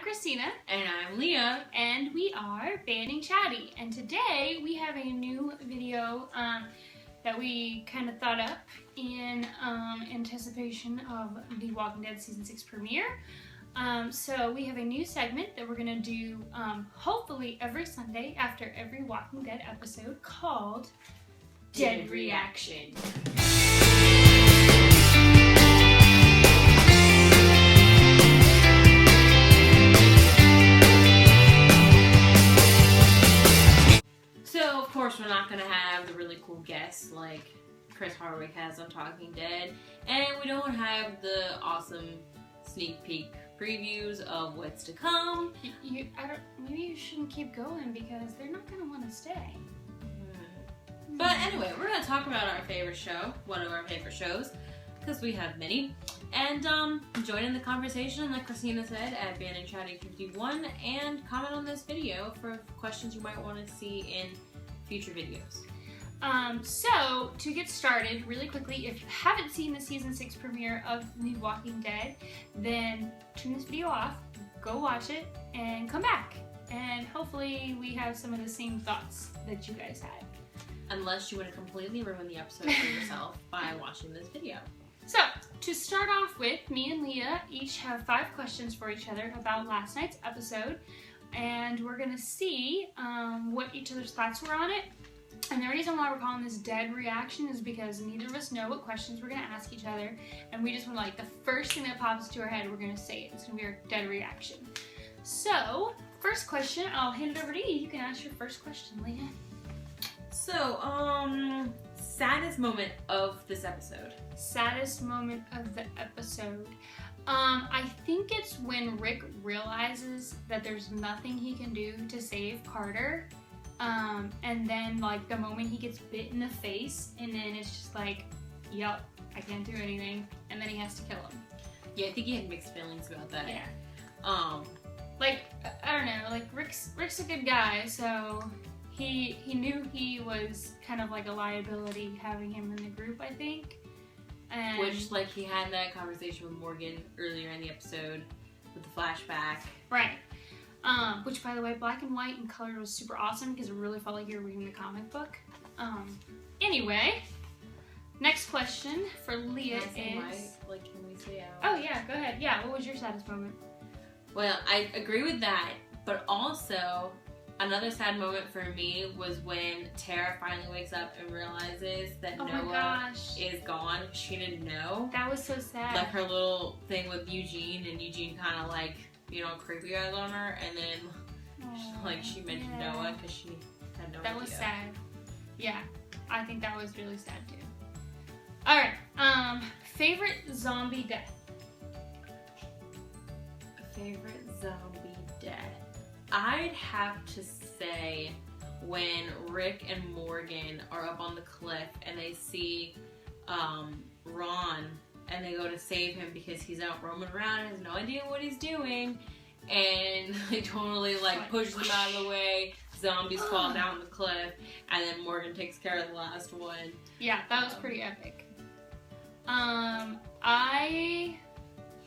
Christina. And I'm Leah. And we are Banning Chatty. And today we have a new video that we kind of thought up in anticipation of the Walking Dead Season 6 premiere. So we have a new segment that we're going to do hopefully every Sunday after every Walking Dead episode called Dead Reaction. So, of course, we're not going to have the really cool guests like Chris Hardwick has on Talking Dead. And we don't have the awesome sneak peek previews of what's to come. Maybe you shouldn't keep going because they're not going to want to stay. But anyway, we're going to talk about our favorite show, one of our favorite shows, because we have many. And join in the conversation, like Christina said, at BanningChatty51, and comment on this video for questions you might want to see in future videos. So, to get started, really quickly, if you haven't seen the Season 6 premiere of The Walking Dead, then turn this video off, go watch it, and come back. And hopefully we have some of the same thoughts that you guys had. Unless you want to completely ruin the episode for yourself by watching this video. So, to start off with, me and Leah each have 5 questions for each other about last night's episode. And we're going to see what each other's thoughts were on it. And the reason why we're calling this Dead Reaction is because neither of us know what questions we're going to ask each other. And we just want, like, the first thing that pops into our head, we're going to say it. It's going to be our Dead Reaction. So, first question, I'll hand it over to you. You can ask your first question, Leah. So, saddest moment of this episode. Saddest moment of the episode. I think it's when Rick realizes that there's nothing he can do to save Carter. And then, like, the moment he gets bit in the face, and then it's just like, yep, I can't do anything. And then he has to kill him. Yeah, I think he had mixed feelings about that. Yeah. Like, I don't know, like, Rick's a good guy, so he knew he was kind of like a liability having him in the group, I think. And which, like, he had that conversation with Morgan earlier in the episode with the flashback. Right. Which, by the way, black and white and color was super awesome because it really felt like you were reading the comic book. Anyway, next question for Leah is... Like, can we say out? Oh, yeah, go ahead. Yeah, what was your saddest moment? Well, I agree with that, but also another sad moment for me was when Tara finally wakes up and realizes that Noah is gone. She didn't know. That was so sad. Like her little thing with Eugene, and Eugene kind of like, you know, creepy eyes on her, and then she mentioned Noah because she had no idea. That was sad. Yeah, I think that was really sad too. Alright, favorite zombie death? Favorite zombie death? I'd have to say when Rick and Morgan are up on the cliff and they see Ron and they go to save him because he's out roaming around and has no idea what he's doing, and they totally like push him out of the way, zombies fall down the cliff, and then Morgan takes care of the last one. Yeah, that was pretty epic. I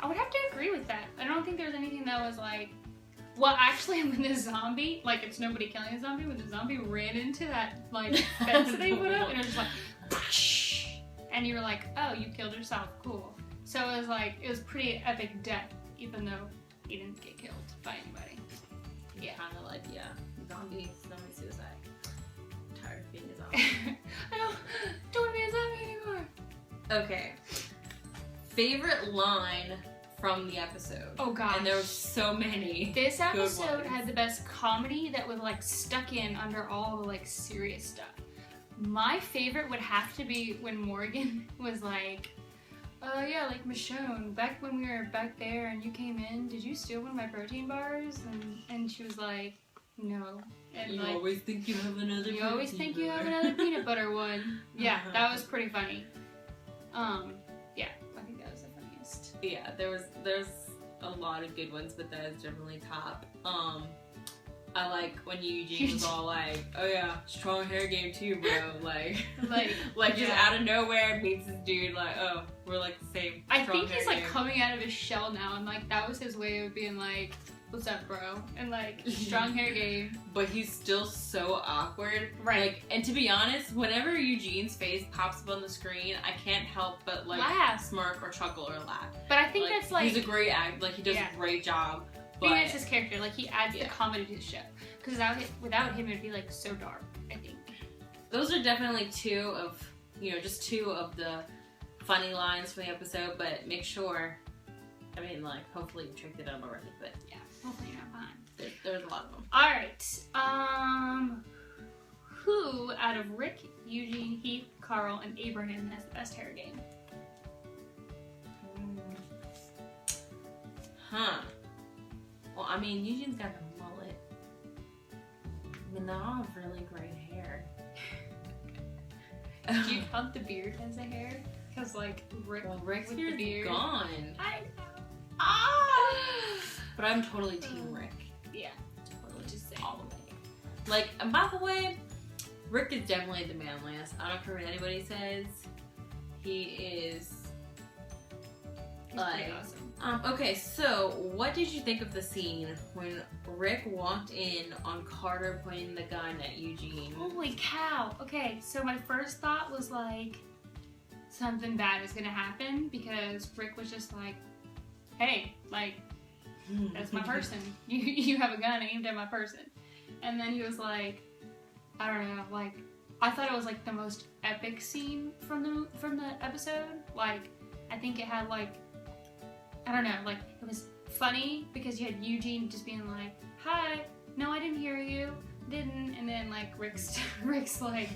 would have to agree with that. I don't think there's anything that was like, well, actually, when the zombie, like, it's nobody killing the zombie, when the zombie ran into that, like, fence they put up, and it was just like, whoosh, and you were like, oh, you killed yourself, cool. So it was like, it was pretty epic death, even though he didn't get killed by anybody. Yeah. Kind of like, yeah, zombie suicide. I'm tired of being a zombie. I don't want to be a zombie anymore. Okay. Favorite line from the episode. Oh gosh. And there were so many. This episode had the best comedy that was like stuck in under all the like serious stuff. My favorite would have to be when Morgan was like, oh yeah, like Michonne, back when we were back there and you came in, did you steal one of my protein bars? And she was like, no. And you like, always think you have another You always think you have another peanut butter one. Yeah, that was pretty funny. Yeah, I think that was the funniest. Yeah, there's a lot of good ones, but that is definitely top. I like when Eugene was all like, "Oh yeah, strong hair game too, bro." Like just out of nowhere meets this dude. Like, oh, we're like the same. I think he's like coming out of his shell now, and like that was his way of being like, "What's up, bro?" And like strong hair game. But he's still so awkward. Right. Like, and to be honest, whenever Eugene's face pops up on the screen, I can't help but like laugh, smirk or chuckle or laugh. But I think that's like he's a great actor. Like he does a great job. I think it's his character. Like he adds the comedy to the show. Because without him, it'd be like so dark. I think those are definitely two of the funny lines from the episode. But make sure, I mean, like hopefully you checked it out already. But yeah, hopefully you're not behind. There's a lot of them. All right. Who out of Rick, Eugene, Heath, Carl, and Abraham has the best hair game? Well, I mean, Eugene's got a mullet. I mean, they all have really great hair. Do you count the beard as a hair? Because, like, Rick's beard is gone. I know. But I'm totally team Rick. Yeah. Totally. Just all the way. Like, and by the way, Rick is definitely the manliest. I don't care what anybody says. He is... pretty awesome. Okay, so what did you think of the scene when Rick walked in on Carter pointing the gun at Eugene? Holy cow! Okay, so my first thought was like, something bad is gonna happen because Rick was just like, hey, like, that's my person. You have a gun aimed at my person. And then he was like, I don't know, like, I thought it was like the most epic scene from the episode. Like, I think it had like, I don't know, like, it was funny because you had Eugene just being like, hi, no, I didn't hear you, didn't, and then, like, Rick's like,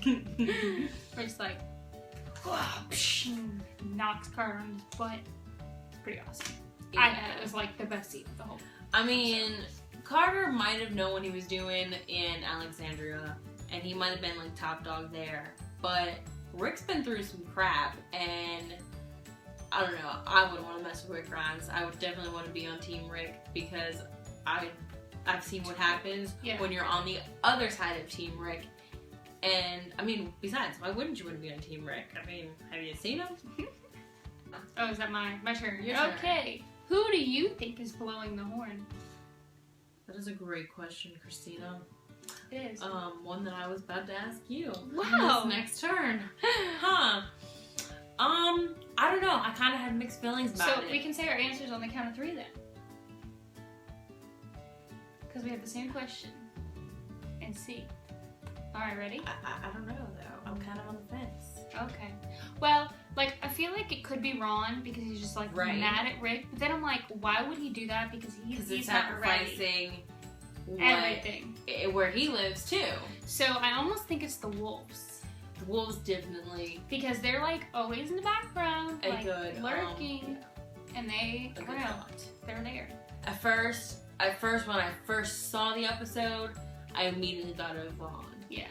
wow, psh, knocks Carter on his butt. Pretty awesome. Yeah. I thought it was, like, the best scene of the whole I mean, Carter might have known what he was doing in Alexandria, and he might have been, like, top dog there, but Rick's been through some crap, and... I don't know, I wouldn't want to mess with Rick Grimes. I would definitely want to be on Team Rick because I've seen what happens when you're on the other side of Team Rick. And, I mean, besides, why wouldn't you want to be on Team Rick? I mean, have you seen him? Oh, is that my turn? Your turn. Okay. Who do you think is blowing the horn? That is a great question, Christina. It is. One that I was about to ask you. Wow. This next turn. Huh. I don't know. I kind of had mixed feelings about it. So we can say our answers on the count of 3 then. Because we have the same question. And see. Alright, ready? I don't know, though. I'm kind of on the fence. Okay. Well, like, I feel like it could be Ron because he's just, like, mad at Rick. But then I'm like, why would he do that? Because he's not ready. Everything. Where he lives, too. So I almost think it's the wolves. The wolves definitely. Because they're like always in the background, like lurking, and they, I don't know, they're there. At first, when I first saw the episode, I immediately thought of Ron. Yeah.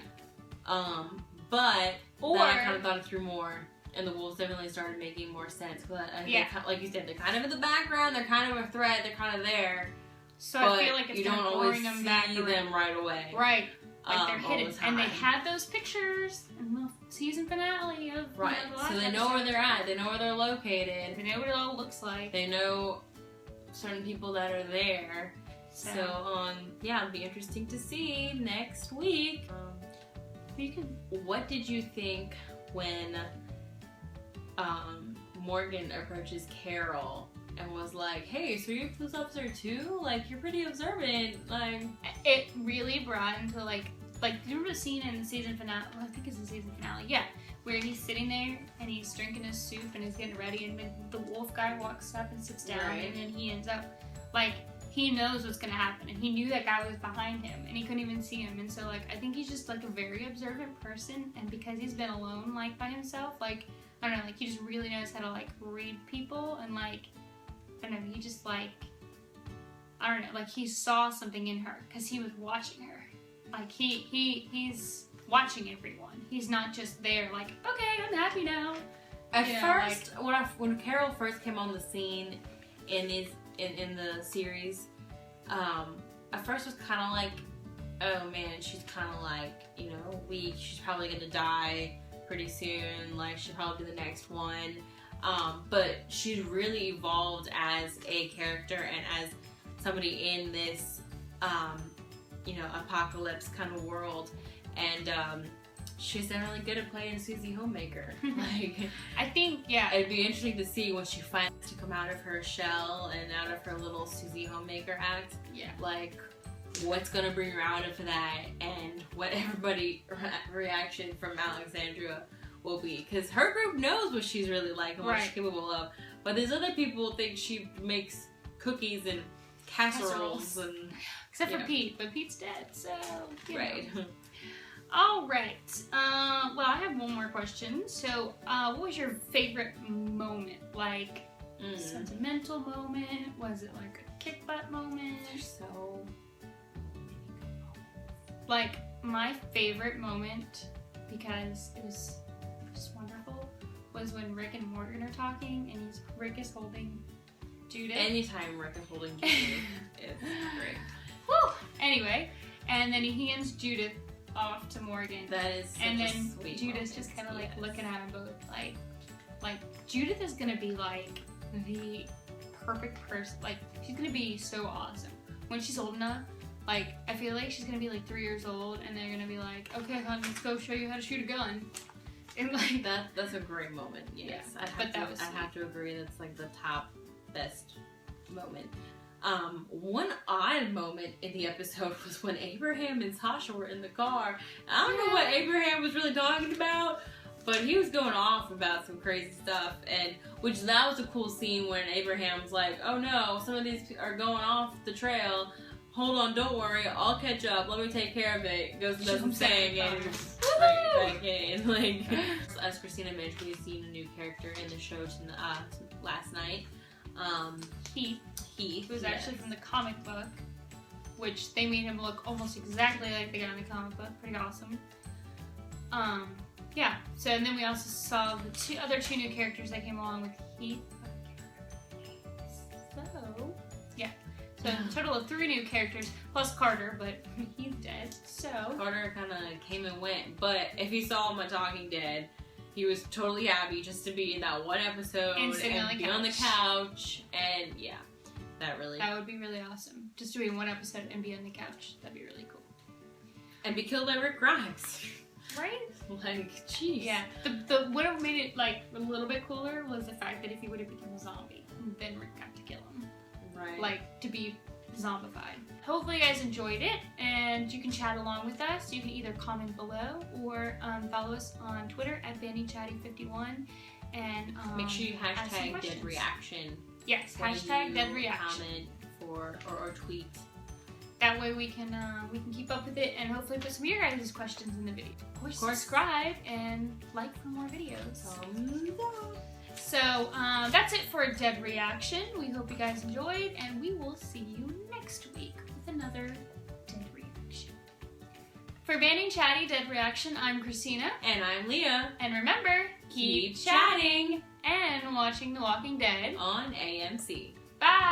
But then I kind of thought it through more, and the wolves definitely started making more sense. But like you said, they're kind of in the background, they're kind of a threat, they're kind of there. So I feel like it's kind of boring them back. You don't always see them right away. Right. Like they're hidden, and they had those pictures in the season finale of the last so they know where they're at. They know where they're located. They know what it all looks like. They know certain people that are there. So yeah, it'll be interesting to see next week. What did you think when Morgan approaches Carol and was like, hey, so you're a police officer too? Like, you're pretty observant. Like, it really brought into like do you remember the scene in the season finale? Well, I think it's the season finale. Yeah, where he's sitting there and he's drinking his soup and he's getting ready, and then the wolf guy walks up and sits down, and then he ends up like he knows what's gonna happen, and he knew that guy was behind him, and he couldn't even see him, and so like I think he's just like a very observant person, and because he's been alone like by himself, like I don't know, like he just really knows how to like read people, and like I don't know, he just like I don't know, like he saw something in her because he was watching her. Like he's watching everyone. He's not just there like, okay, I'm happy now. At first, like, when Carol first came on the scene in the series, at first was kind of like oh man, she's kind of like, you know, weak. She's probably gonna die pretty soon. Like, she'll probably be the next one. But she's really evolved as a character and as somebody in this, you know, apocalypse kind of world. And she's done really good at playing Susie Homemaker. Like, I think, yeah. It'd be interesting to see when she finds to come out of her shell and out of her little Susie Homemaker act. Yeah. Like, what's gonna bring her out of that, and what everybody reaction from Alexandria will be, because her group knows what she's really like and what she's capable of, but these other people think she makes cookies and casseroles and except for Pete, but Pete's dead, so right. All right. Well, I have one more question. So, what was your favorite moment? Like, sentimental moment? Was it like a kick butt moment? There's so like, my favorite moment, because it was just wonderful, was when Rick and Morgan are talking and Rick is holding Judith. Anytime Rick is holding Judith, it's great. Woo! Anyway, and then he hands Judith off to Morgan. That is such and a then sweet Judith's moment. just kind of like looking at them both, like Judith is gonna be like the perfect person. Like, she's gonna be so awesome when she's old enough. Like, I feel like she's gonna be like 3 years old, and they're gonna be like, "Okay, hon, let's go show you how to shoot a gun." And like that's a great moment. Yes, yeah, I have to agree. That's like the top best moment. One odd moment in the episode was when Abraham and Sasha were in the car. I don't know what Abraham was really talking about, but he was going off about some crazy stuff, and that was a cool scene when Abraham's like, "Oh no, some of these are going off the trail. Hold on, don't worry, I'll catch up. Let me take care of it." Goes and does some saying, and right back in. Like, as Christina mentioned, we've seen a new character in the show last night. Heath, who's actually from the comic book, which they made him look almost exactly like the guy in the comic book. Pretty awesome. Yeah. So, and then we also saw the other two new characters that came along with Heath. So, yeah. So, a total of 3 new characters, plus Carter, but he's dead, so... Carter kind of came and went, but if you saw him on Talking Dead, he was totally happy just to be in that one episode and be on the couch, and yeah, that would be really awesome. Just to be in one episode and be on the couch. That'd be really cool. And be killed by Rick Grimes. Right? Like, jeez. Yeah. The what have made it, like, a little bit cooler was the fact that if he would have become a zombie, then Rick got to kill him. Right. Like, to be zombified. Hopefully you guys enjoyed it, and you can chat along with us. You can either comment below or follow us on Twitter at BandyChatty51, and make sure you hashtag dead reaction. Yes, hashtag dead reaction. Comment or tweet. That way we can keep up with it and hopefully put some of your guys' questions in the video. Of course, subscribe and like for more videos. So that's it for a Dead Reaction. We hope you guys enjoyed, and we will see you next week with another Dead Reaction. For Bandy Chatty Dead Reaction, I'm Christina. And I'm Leah. And remember, keep chatting and watching The Walking Dead on AMC. Bye!